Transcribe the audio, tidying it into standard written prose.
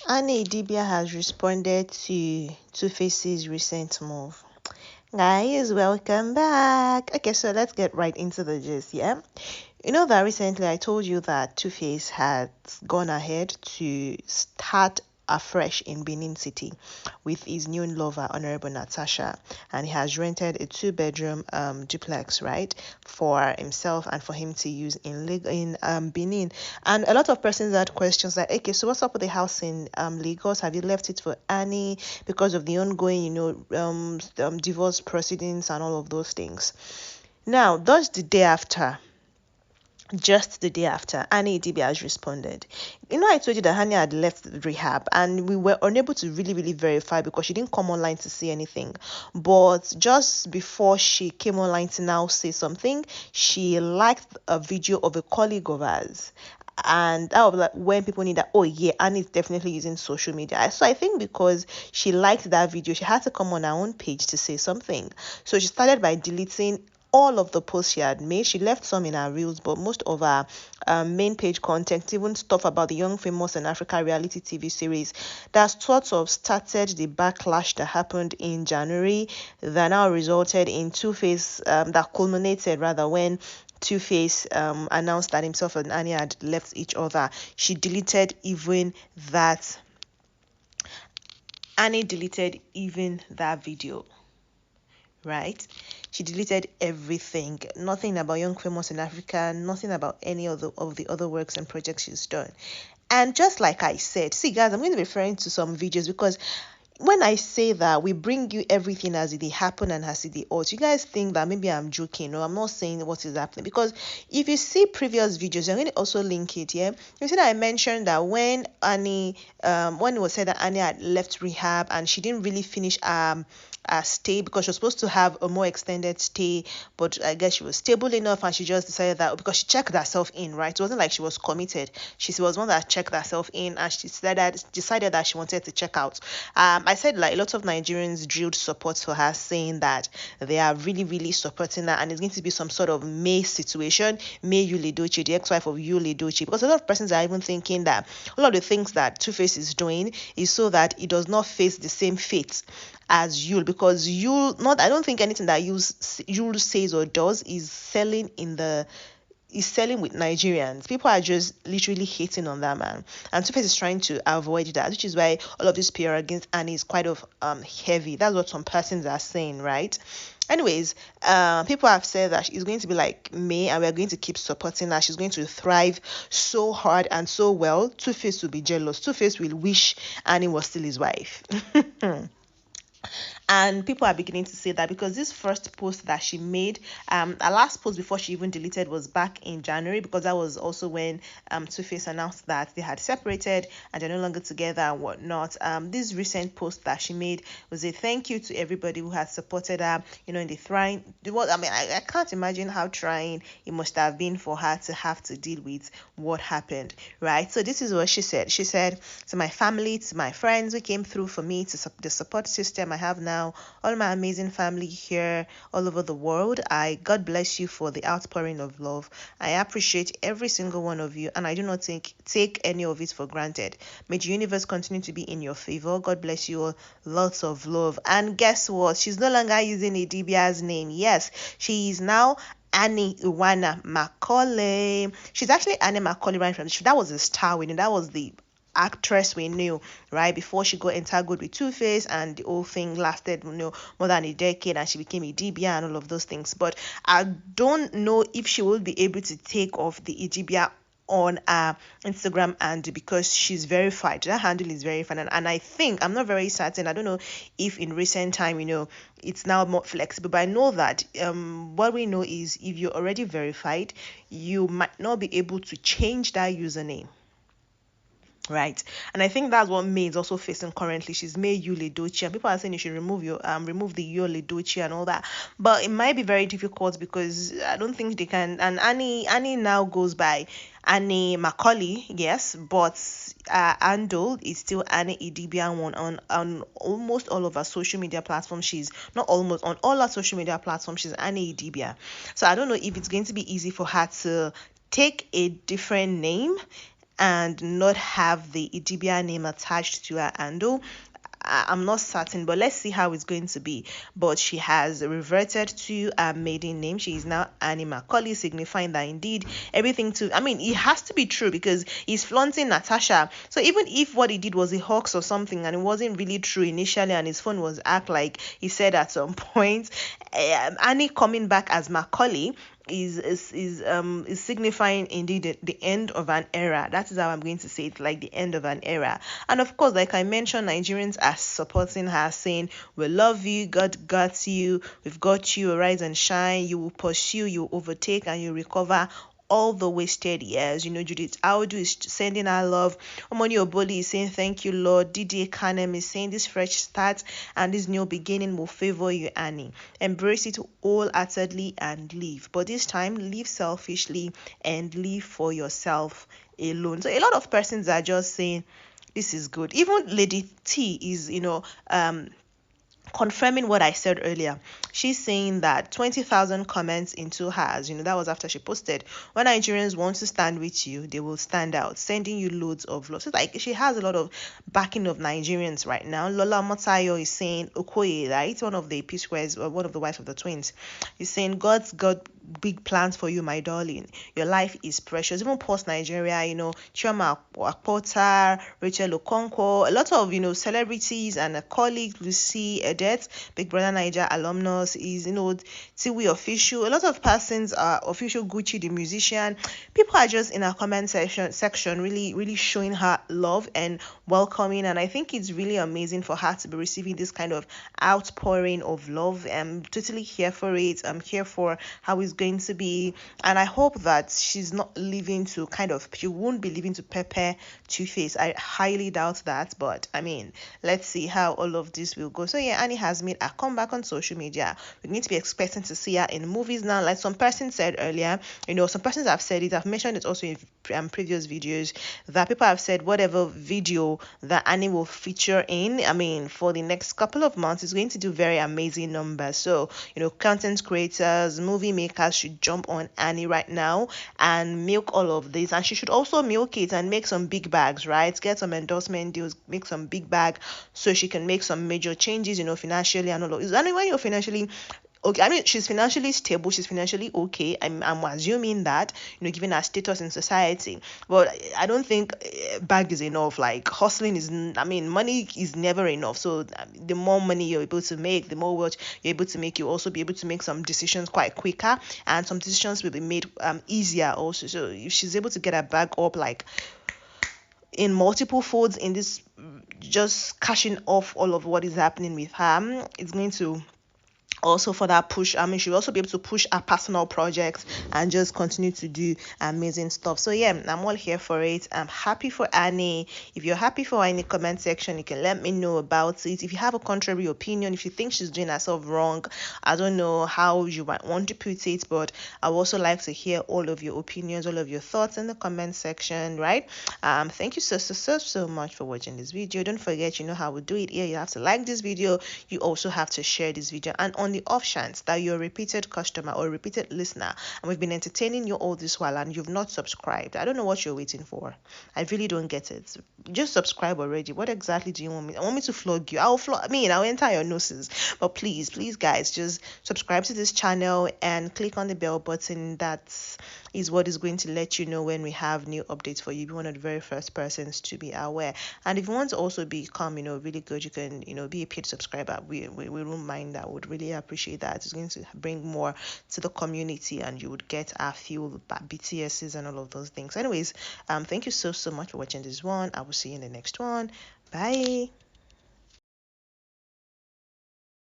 Idibia has responded to Two-Face's recent move. Guys, welcome back. Okay, so let's get right into the gist, yeah? You know that recently I told you that Two-Face had gone ahead to start afresh in Benin City with his new lover, Honorable Natasha, and he has rented a two-bedroom duplex, right, for himself and for him to use in Benin. And a lot of persons had questions like, okay, so what's up with the house in Lagos? Have you left it for Annie because of the ongoing, divorce proceedings and all of those things? Now, just the day after, Annie Idibia has responded. You know, I told you that Annie had left the rehab and we were unable to really, really verify because she didn't come online to say anything. But just before she came online to now say something, she liked a video of a colleague of ours. And that was like when people need that, oh yeah, Annie is definitely using social media. So I think because she liked that video, she had to come on her own page to say something. So she started by deleting all of the posts she had made. She left some in her reels, but most of her main page content, even stuff about the Young Famous and Africa reality TV series, that sort of started the backlash that happened in January that now resulted in Two-Face, that culminated rather when Two-Face announced that himself and Annie had left each other. She deleted even that. Annie deleted even that video, right? She deleted everything. Nothing about Young Famous in Africa, nothing about any of the other works and projects she's done. And just like I said, see guys, I'm going to be referring to some videos because when I say that we bring you everything as it happened and as it ought, you guys think that maybe I'm joking or I'm not saying what is happening. Because if you see previous videos, I'm going to also link it. Yeah, you see that I mentioned that when when it was said that Annie had left rehab and she didn't really finish stay because she was supposed to have a more extended stay, but I guess she was stable enough and she just decided that because she checked herself in, right? It wasn't like she was committed. She was one that checked herself in and she decided that she wanted to check out. I said like a lot of Nigerians drilled support for her, saying that they are really, really supporting her and it's going to be some sort of May situation, May Yuli Dochi, the ex-wife of Yuli Dochi, because a lot of persons are even thinking that a lot of the things that Two-Face is doing is so that he does not face the same fate as Yul, because Yul, not I don't think anything that Yul says or does is selling with Nigerians. People are just literally hating on that man. And Two-Face is trying to avoid that, which is why all of this PR against Annie is quite of heavy. That's what some persons are saying, right? Anyways, people have said that she's going to be like May and we're going to keep supporting her. She's going to thrive so hard and so well. Two-Face will be jealous. Two-Face will wish Annie was still his wife. And people are beginning to say that because this first post that she made, her last post before she even deleted was back in January, because that was also when Two-Face announced that they had separated and they're no longer together and whatnot. This recent post that she made was a thank you to everybody who has supported her, in the trying. I can't imagine how trying it must have been for her to have to deal with what happened, right? So this is what she said. She said, to my family, to my friends who came through for me, to the support system I have now, all my amazing family here all over the world, God bless you for the outpouring of love. I appreciate every single one of you and I do not take any of it for granted. May the universe continue to be in your favor. God bless you all. Lots of love. And guess what? She's no longer using Idibia's name. Yes, she is now Annie Iwana Macaulay. She's actually Annie Macaulay right from that was the star winning. That was the actress we knew, right, before she got entangled with Two-Face and the whole thing lasted, more than a decade and she became Idibia and all of those things. But I don't know if she will be able to take off the Idibia on Instagram, and because she's verified, that handle is verified, and I think, I'm not very certain, I don't know if in recent time it's now more flexible, but I know that what we know is if you're already verified, you might not be able to change that username. Right, and I think that's what May is also facing currently. She's May Yule Dochi, and people are saying you should remove the Yule Dochi and all that, but it might be very difficult because I don't think they can. And Annie now goes by Annie Macaulay, yes, but Andol is still Annie Idibia one on almost all of our social media platforms. She's not almost on all our social media platforms. She's Annie Idibia, so I don't know if it's going to be easy for her to take a different name and not have the Idibia name attached to her handle. I'm not certain, but let's see how it's going to be. But she has reverted to her maiden name. She is now Annie Macaulay, signifying that indeed everything to, I mean, it has to be true because he's flaunting Natasha. So even if what he did was a hoax or something and it wasn't really true initially and his phone was act like he said at some point, Annie coming back as Macaulay is signifying indeed the end of an era. That is how I'm going to say it, like the end of an era. And of course, like I mentioned, Nigerians are supporting her, saying we love you, God got you, we've got you, rise and shine, you will pursue, you will overtake, and you recover all the wasted years. Judith Audu is sending our love. Omoni Oboli is saying thank you, Lord. Didier Kanem is saying this fresh start and this new beginning will favor you, Annie. Embrace it wholeheartedly and live. But this time, live selfishly and live for yourself alone. So a lot of persons are just saying this is good. Even Lady T is, confirming what I said earlier. She's saying that 20,000 comments into hers, that was after she posted, when Nigerians want to stand with you, they will stand out, sending you loads of love. So like she has a lot of backing of Nigerians right now. Lola Motayo is saying Okoye, right? One of the P squares, one of the wives of the twins, is saying God's got big plans for you, my darling. Your life is precious. Even post Nigeria, Chioma Akpota, Rachel Okonkwo, a lot of celebrities and colleagues, Lucy Edet, Big Brother Niger alumnus is Tiwi official. A lot of persons are official Gucci the musician. People are just in our comment section really, really showing her love and welcoming, and I think it's really amazing for her to be receiving this kind of outpouring of love. I'm totally here for it. I'm here for how it's going to be, and I hope that she's not leaving to she won't be leaving to pepper Two-Face. I highly doubt that, but I mean, let's see how all of this will go. So yeah, Annie has made a comeback on social media. We need to be expecting to see her in movies now, like some person said earlier. Some persons have said it, I've mentioned it also in previous videos, that people have said whatever video that Annie will feature in, I mean, for the next couple of months is going to do very amazing numbers. So content creators, movie makers should jump on Annie right now and milk all of this, and she should also milk it and make some big bags, right? Get some endorsement deals, make some big bag so she can make some major changes, financially and all of this. And when you're financially okay, I mean, she's financially stable, she's financially okay. I'm assuming that, given her status in society. But I don't think bag is enough. Like, hustling is, I mean, money is never enough. So the more money you're able to make, the more wealth you're able to make, you'll also be able to make some decisions quite quicker, and some decisions will be made easier also. So if she's able to get her bag up, like, in multiple folds in this, just cashing off all of what is happening with her, it's going to also for that push. I mean, she'll also be able to push her personal projects and just continue to do amazing stuff. So yeah, I'm all here for it. I'm happy for Annie. If you're happy for her in the comment section, you can let me know about it. If you have a contrary opinion, if you think she's doing herself wrong, I don't know how you might want to put it, but I would also like to hear all of your opinions, all of your thoughts in the comment section, right? Thank you so much for watching this video. Don't forget, you know how we do it here. You have to like this video. You also have to share this video, and on the off chance that you're a repeated customer or a repeated listener and we've been entertaining you all this while and you've not subscribed, I don't know what you're waiting for. I really don't get it. Just subscribe already. What exactly do you want me? I want me to flog you. I'll enter your noses. But please guys, just subscribe to this channel and click on the bell button. That is what is going to let you know when we have new updates for you. Be one of the very first persons to be aware. And if you want to also become really good, you can be a paid subscriber. We won't mind that. Would really appreciate that. It's going to bring more to the community, and you would get our few BTSs and all of those things. Anyways, thank you so much for watching this one. I will see you in the next one. Bye.